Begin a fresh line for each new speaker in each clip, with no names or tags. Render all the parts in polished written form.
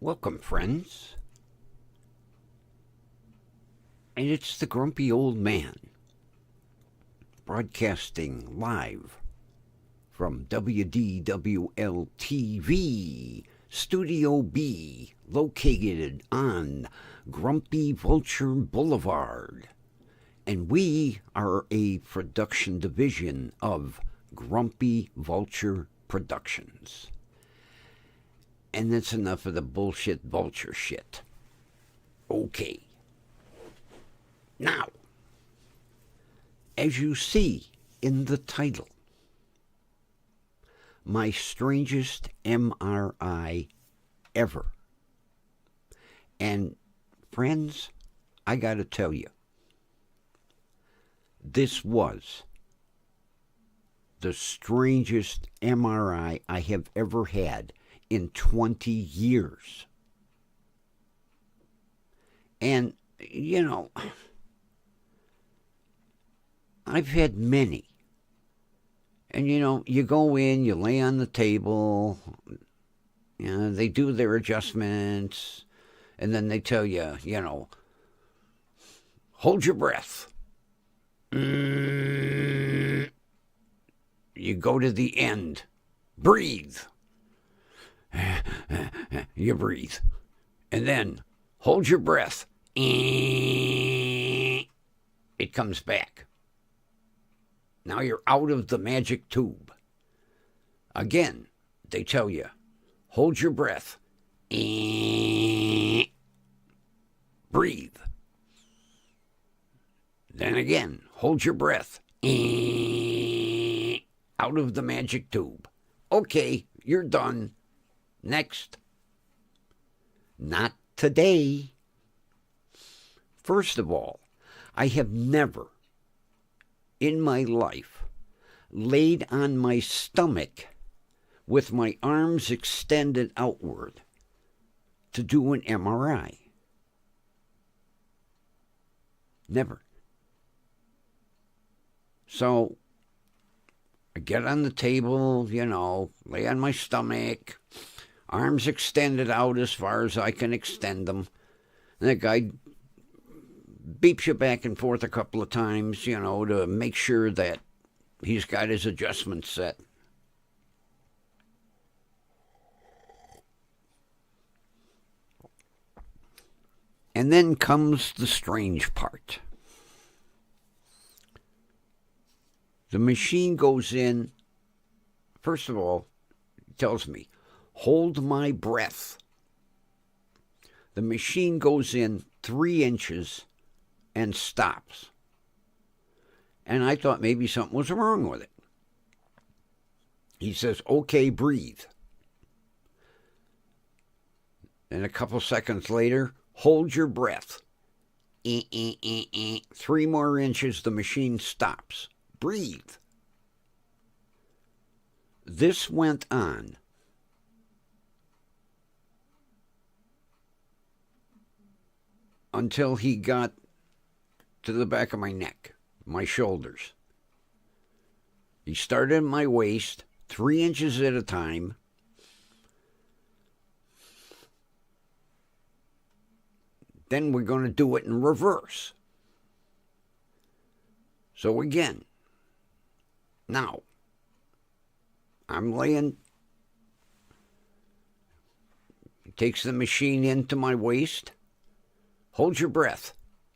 Welcome, friends. And it's the Grumpy Old Man, broadcasting live from WDWL TV, Studio B, located on Grumpy Vulture Boulevard. And we are a production division of Grumpy Vulture Productions. And that's enough of the bullshit vulture shit. Okay. Now, as you see in the title, my strangest MRI ever. And friends, I gotta tell you, this was the strangest MRI I have ever had in 20 years. And, you know, I've had many. And, you know, you go in, you lay on the table, you know, they do their adjustments, and then they tell you, you know, hold your breath. You go to the end. Breathe. You breathe. And then hold your breath. It comes back. Now you're out of the magic tube. Again, they tell you, hold your breath. Breathe. Then again, hold your breath. Out of the magic tube. Okay, you're done. Next. Not today. First of all, I have never in my life laid on my stomach with my arms extended outward to do an MRI. Never. So I get on the table, you know, lay on my stomach, arms extended out as far as I can extend them. And that guy beeps you back and forth a couple of times, you know, to make sure that he's got his adjustments set. And then comes the strange part. The machine goes in, first of all, it tells me, hold my breath. The machine goes in 3 inches and stops. And I thought maybe something was wrong with it. He says, okay, breathe. And a couple seconds later, hold your breath. 3 more inches, the machine stops. Breathe. This went on until he got to the back of my neck, my shoulders. He started at my waist, 3 inches at a time. Then we're going to do it in reverse. So again, now, I'm laying, he takes the machine into my waist, hold your breath,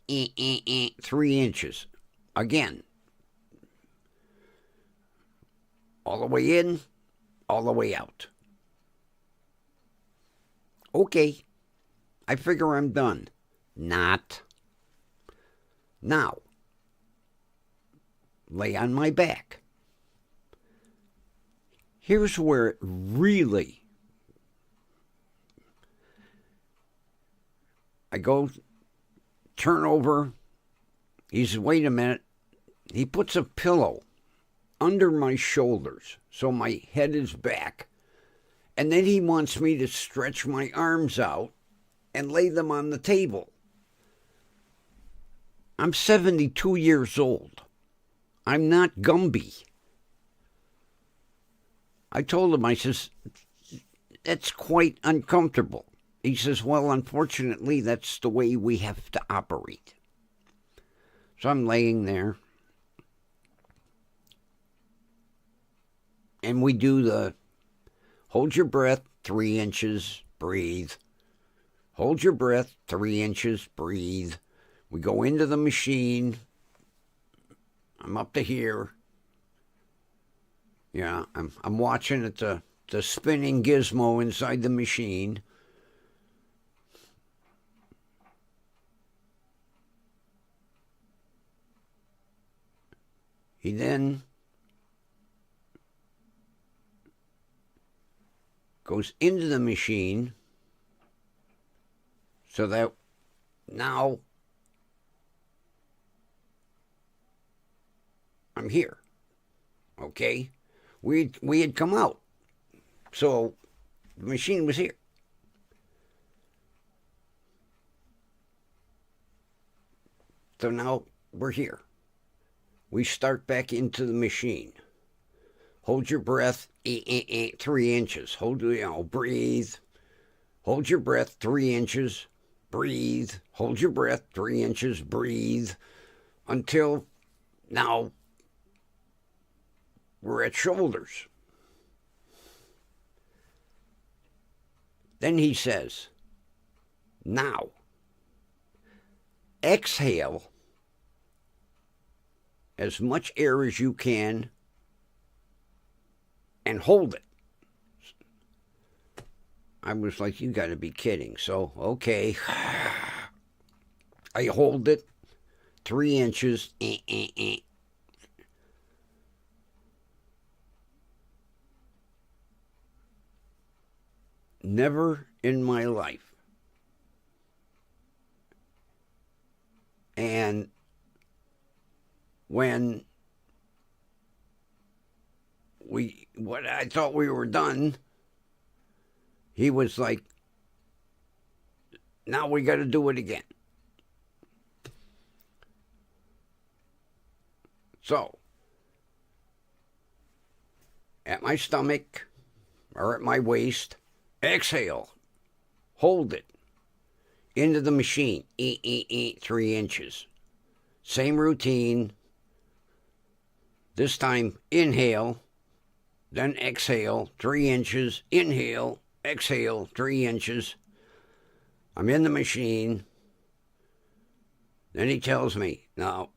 3 inches, again, all the way in, all the way out. Okay, I figure I'm done. Not. Now, lay on my back. Here's where it really, I go, turn over. He says, wait a minute. He puts a pillow under my shoulders so my head is back. And then he wants me to stretch my arms out and lay them on the table. I'm 72 years old. I'm not Gumby. I told him, I says, that's quite uncomfortable. He says, well, unfortunately, that's the way we have to operate. So I'm laying there. And we do the hold your breath, 3 inches, breathe. Hold your breath, 3 inches, breathe. We go into the machine. I'm up to here. Yeah, I'm watching at the spinning gizmo inside the machine. He then goes into the machine so that now I'm here. Okay? We had come out. So the machine was here. So now we're here. We start back into the machine. Hold your breath, 3 inches. Breathe. Hold your breath, 3 inches. Breathe. Hold your breath, 3 inches. Breathe. Until now we're at shoulders. Then he says, now, exhale as much air as you can and hold it. I was like, you got to be kidding. So, okay. I hold it 3 inches. Never in my life. And when I thought we were done, he was like, now we got to do it again. So, at my stomach or at my waist, exhale, hold it, into the machine, 3 inches. Same routine. This time, inhale, then exhale, 3 inches, inhale, exhale, 3 inches. I'm in the machine. Then he tells me, now,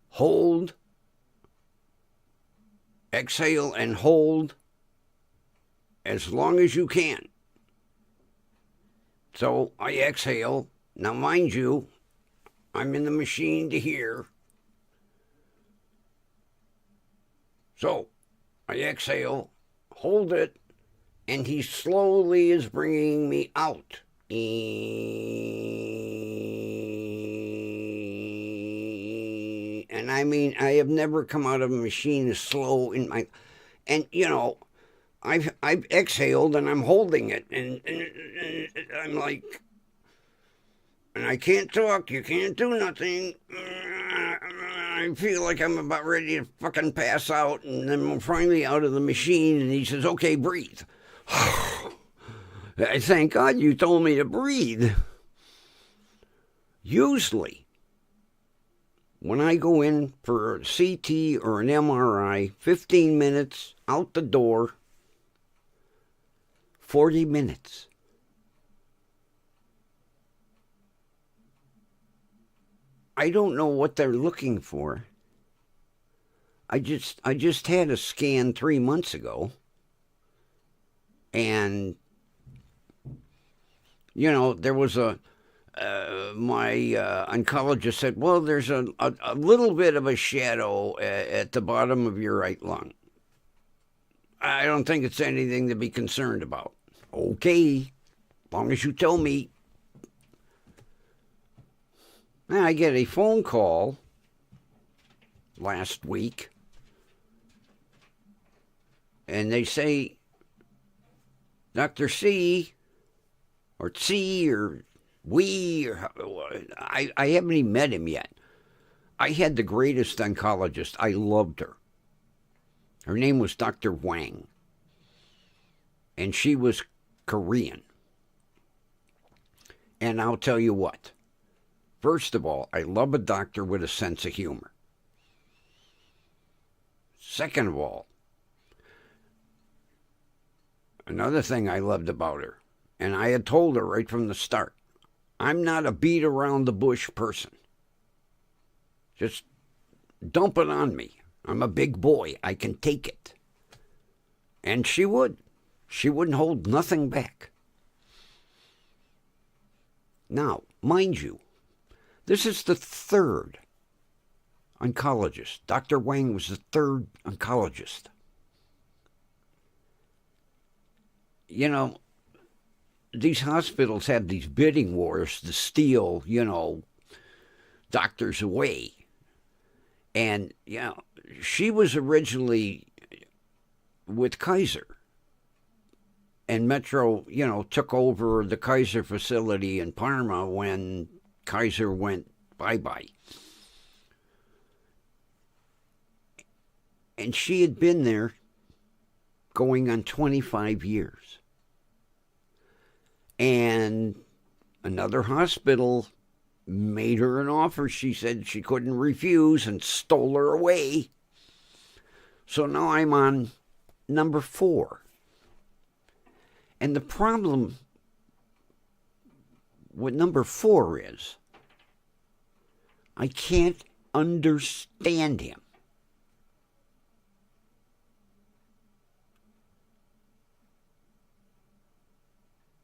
hold, exhale, and hold as long as you can. So I exhale. Now, mind you, I'm in the machine to here. So I exhale, hold it, and he slowly is bringing me out. And I mean, I have never come out of a machine as slow in my... And, I've exhaled and I'm holding it. And I'm like... And I can't talk, you can't do nothing. I feel like I'm about ready to fucking pass out. And then we're finally out of the machine and he says, okay, breathe. I thank God you told me to breathe. Usually, when I go in for a CT or an MRI, 15 minutes, out the door, 40 minutes. I don't know what they're looking for. I just had a scan 3 months ago. And, there was my oncologist said, well, there's a little bit of a shadow at the bottom of your right lung. I don't think it's anything to be concerned about. Okay, as long as you tell me. And I get a phone call last week, and they say, Dr. C, or C, or we, or I haven't even met him yet. I had the greatest oncologist. I loved her. Her name was Dr. Wang. And she was Korean. And I'll tell you what. First of all, I love a doctor with a sense of humor. Second of all, another thing I loved about her, and I had told her right from the start, I'm not a beat around the bush person. Just dump it on me. I'm a big boy. I can take it. And she would. She wouldn't hold nothing back. Now, mind you, this is the third oncologist. Dr. Wang was the third oncologist. You know, these hospitals have these bidding wars to steal, doctors away. And, she was originally with Kaiser. And Metro, took over the Kaiser facility in Parma when Kaiser went bye-bye. And she had been there going on 25 years. And another hospital made her an offer she said she couldn't refuse and stole her away. So now I'm on number 4. And the problem with number 4 is I can't understand him.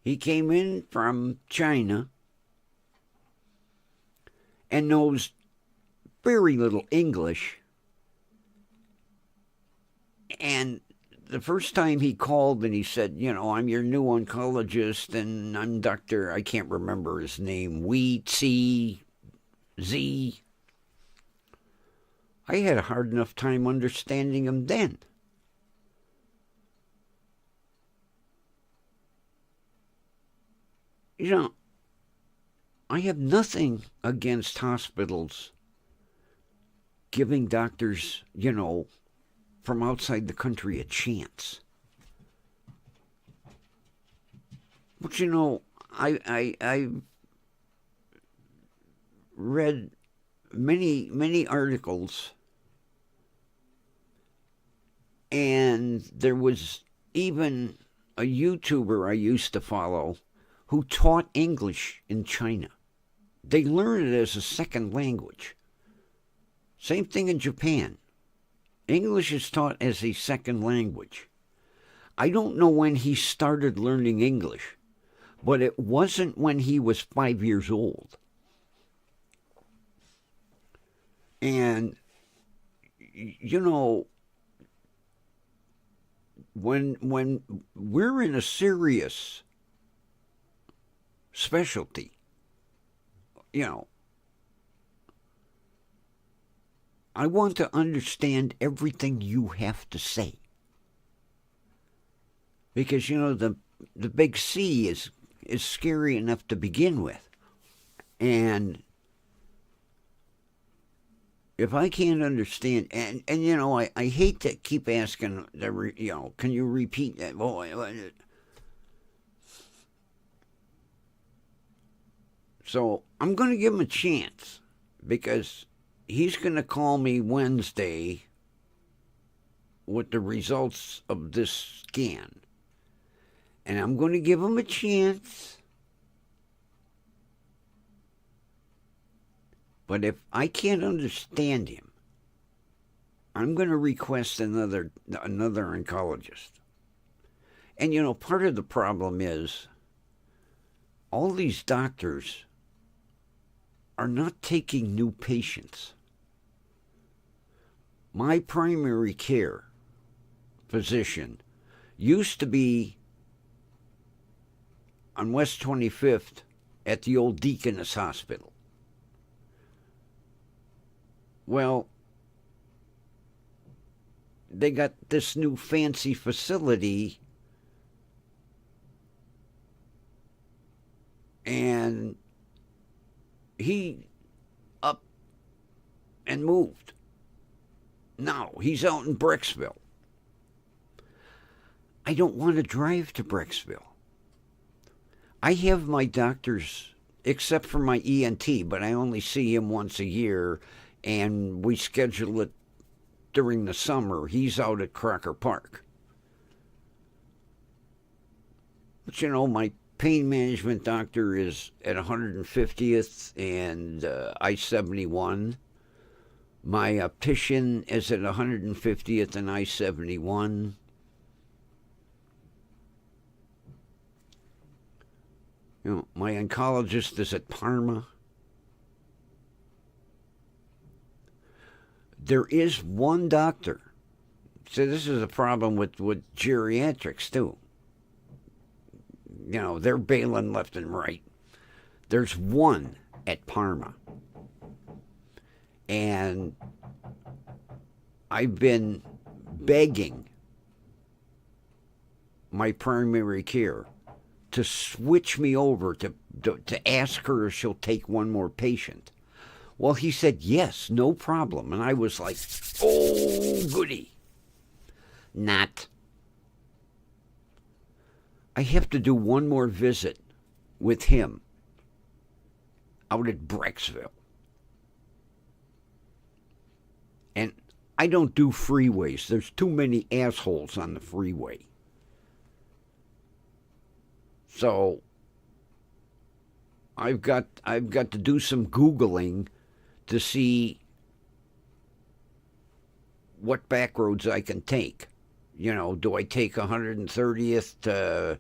He came in from China and knows very little English. And the first time he called and he said, I'm your new oncologist and I'm Dr. I can't remember his name, Z. I had a hard enough time understanding him then. I have nothing against hospitals giving doctors, from outside the country a chance. But, I read many articles, and there was even a YouTuber I used to follow who taught English in China. They learn it as a second language. Same thing in Japan. English is taught as a second language. I don't know when he started learning English, but it wasn't when he was 5 years old. And, when we're in a serious specialty, I want to understand everything you have to say. Because, the big C is scary enough to begin with. And if I can't understand, and I hate to keep asking, can you repeat that? So I'm going to give him a chance because he's going to call me Wednesday with the results of this scan. And I'm going to give him a chance. But if I can't understand him, I'm going to request another oncologist. And, part of the problem is all these doctors are not taking new patients. My primary care physician used to be on West 25th at the old Deaconess Hospital. Well, they got this new fancy facility, and he up and moved. Now he's out in Brecksville. I don't want to drive to Brecksville. I have my doctors, except for my ENT, but I only see him once a year, and we schedule it during the summer. He's out at Crocker Park. But my pain management doctor is at 150th and I-71. My optician is at 150th and I-71. My oncologist is at Parma. There is one doctor. So this is a problem with geriatrics, too. They're bailing left and right. There's one at Parma. And I've been begging my primary care to switch me over to ask her if she'll take one more patient. Well, he said, yes, no problem. And I was like, oh, goody. Not. I have to do one more visit with him out at Brecksville. And I don't do freeways. There's too many assholes on the freeway. So I've got to do some Googling to see what back roads I can take. Do I take 130th to,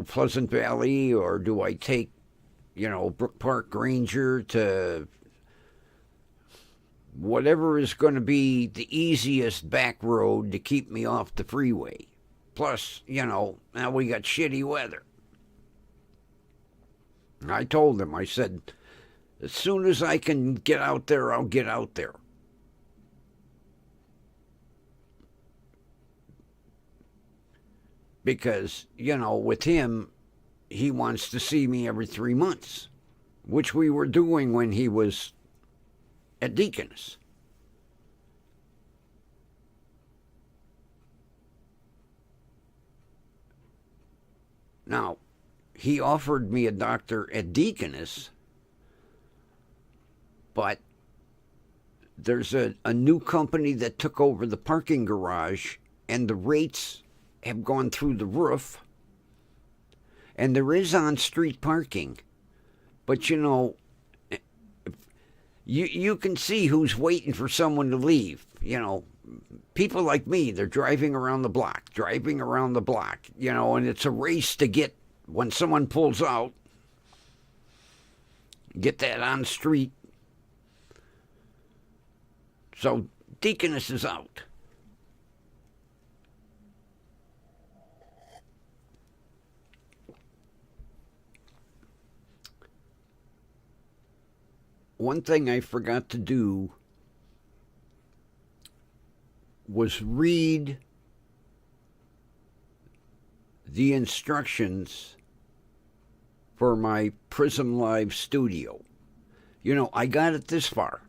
Pleasant Valley, or do I take, Brook Park Granger to whatever is going to be the easiest back road to keep me off the freeway. Plus, now we got shitty weather. I told him, I said, as soon as I can get out there, I'll get out there. Because, with him, he wants to see me every 3 months, which we were doing when he was at Deaconess. Now, he offered me a doctor at Deaconess, but there's a new company that took over the parking garage, and the rates have gone through the roof. And there is on-street parking, but you can see who's waiting for someone to leave. People like me, they're driving around the block, and it's a race to get, when someone pulls out, get that on street. So Deaconess is out. One thing I forgot to do was read the instructions for my Prism Live studio. I got it this far.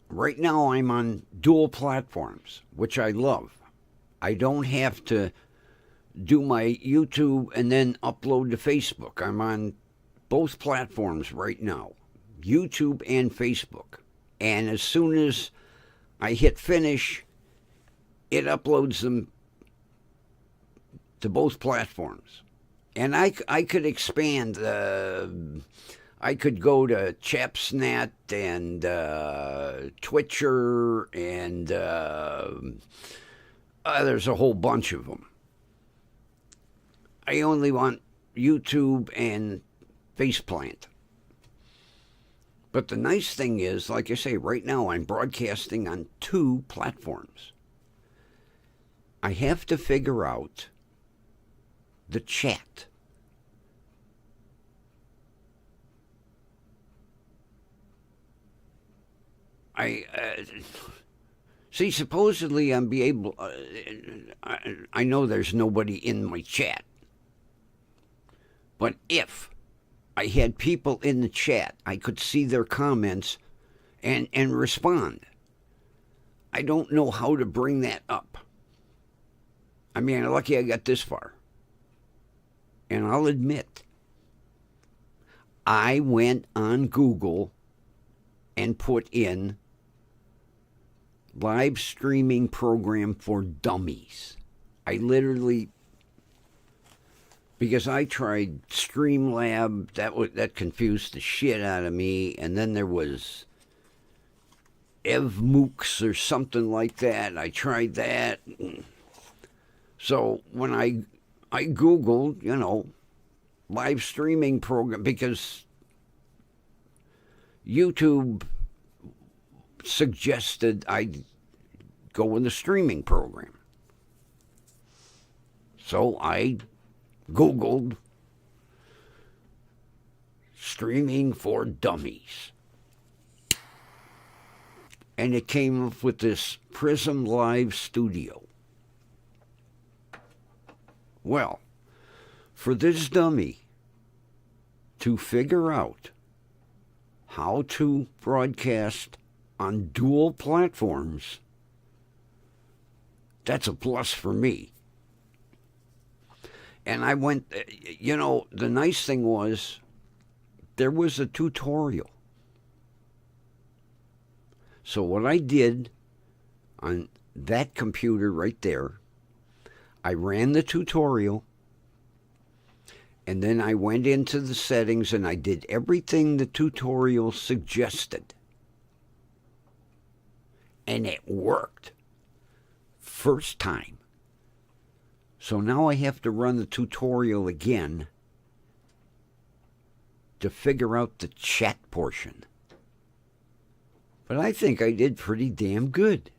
Right now I'm on dual platforms, which I love. I don't have to do my YouTube and then upload to Facebook. I'm on both platforms right now, YouTube and Facebook. And as soon as I hit finish, it uploads them to both platforms. And I could expand. I could go to Chapsnat and Twitcher, and there's a whole bunch of them. I only want YouTube and Faceplant. But the nice thing is, like I say, right now I'm broadcasting on 2 platforms. I have to figure out the chat. See, supposedly I'm be able. I know there's nobody in my chat, but if I had people in the chat, I could see their comments and respond. I don't know how to bring that up. I mean, lucky I got this far. And I'll admit, I went on Google and put in live streaming program for dummies. I literally, because I tried Streamlab, that confused the shit out of me, and then there was EvMooks or something like that. I tried that. So when I Googled, live streaming program, because YouTube suggested I go in the streaming program. So I Googled streaming for dummies. And it came up with this Prism Live Studio. Well, for this dummy to figure out how to broadcast on dual platforms, that's a plus for me. And I went, the nice thing was there was a tutorial. So what I did on that computer right there, I ran the tutorial, and then I went into the settings and I did everything the tutorial suggested. And it worked. First time. So now I have to run the tutorial again to figure out the chat portion. But I think I did pretty damn good.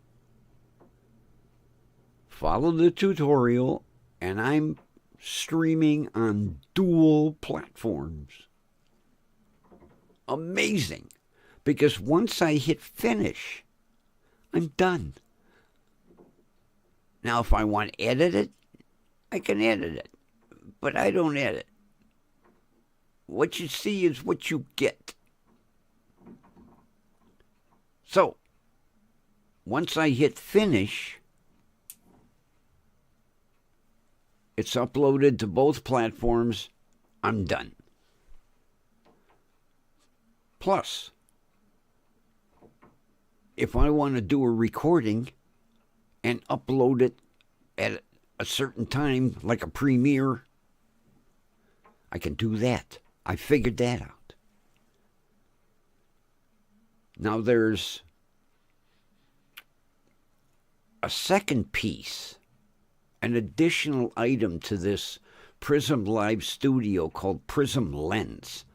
Follow the tutorial, and I'm streaming on dual platforms. Amazing. Because once I hit finish, I'm done. Now, if I want to edit it, I can edit it. But I don't edit. What you see is what you get. So, once I hit finish, it's uploaded to both platforms. I'm done. Plus, if I want to do a recording and upload it at a certain time, like a premiere, I can do that. I figured that out. Now there's a second piece, an additional item to this Prism Live Studio called Prism Lens,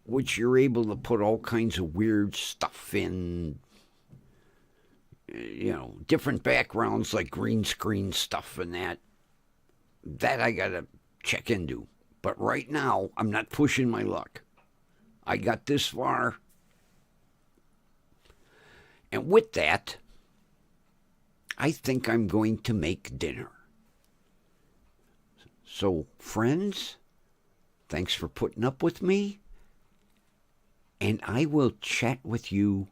which you're able to put all kinds of weird stuff in, different backgrounds like green screen stuff and that. That I gotta check into. But right now, I'm not pushing my luck. I got this far. And with that, I think I'm going to make dinner. So, friends, thanks for putting up with me. And I will chat with you